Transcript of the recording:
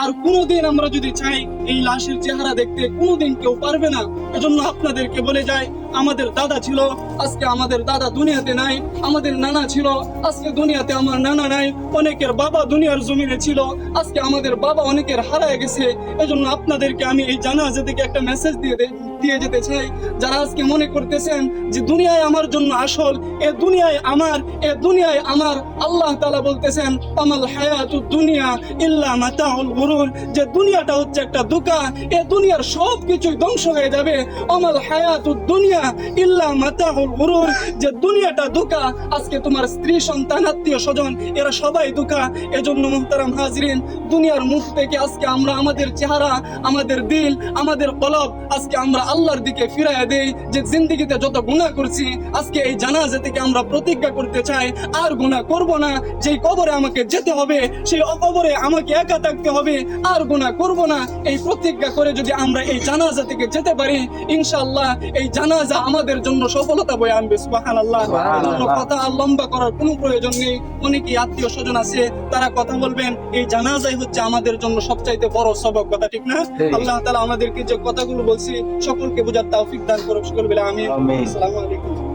আর কোনোদিন আমরা যদি চাই এই লাশের চেহারা দেখতে, কোনোদিন কেউ পারবে না। এজন্য আপনাদেরকে বলে যাই, আমাদের দাদা ছিল, আজকে আমাদের দাদা দুনিয়াতে নাই। আমাদের নানা ছিল, আজকে দুনিয়াতে আমার নানা নাই। অনেকের বাবা দুনিয়ার জমিনে ছিল, আজকে আমাদের বাবা অনেকের হারায় গেছে। এজন্য আপনাদেরকে আমি এই জানাজা থেকে একটা মেসেজ দিয়ে যেতে চাই। যারা আজকে মনে করতেছেন যে দুনিয়ায় আমার জন্য আসল, এ দুনিয়ায় আমার, এ দুনিয়ায় আমার, আল্লাহ তাআলা বলতেছেন আমাল হায়াতুদ দুনিয়া ইল্লা মাতাউল গুরুর, যে দুনিয়াটা হচ্ছে একটা ধোঁকা, এ দুনিয়ার সব কিছুই ধ্বংস হয়ে যাবে। আমাল হায়াতুদ দুনিয়া ইল্লা মাতাউল গুরুর, যে দুনিয়াটা ধোঁকা। আজকে তোমার স্ত্রী, সন্তান, আত্মীয় স্বজন এরা সবাই ধোঁকা। এজন্য মুহতারাম হাজরিন, দুনিয়ার মুখ থেকে আজকে আমরা আমাদের চেহারা, আমাদের দিল, আমাদের কলব আজকে আমরা আল্লাহর দিকে ফিরাইয়া দেই। যে জিন্দেগিতে যত গুনাহ করছি, আজকে এই জানাজা থেকে আমরা প্রতিজ্ঞা করতে চাই আর গুনাহ করব না। যেই কবরে আমাকে যেতে হবে, সেই কবরে আমাকে একা থাকতে হবে, আর গুনাহ করব না। এই প্রতিজ্ঞা করে যদি আমরা এই জানাজা থেকে যেতে পারি, ইনশাআল্লাহ এই জানাজা আমাদের জন্য সফলতা বয়ে আনবে। সুবহানাল্লাহ। এজন্য কথা আর লম্বা করার কোনো প্রয়োজন নেই। অনেকেই আত্মীয় স্বজন আছে, তারা কথা বলবেন। এই জানাজাই হচ্ছে আমাদের জন্য সবচাইতে বড় সবক, কথা ঠিক না? আল্লাহ তাআলা আমাদেরকে যে কথাগুলো বলছি সকলকে বোঝার তৌফিক দান করুক। সকল বলে আমিন। আসসালামু আলাইকুম।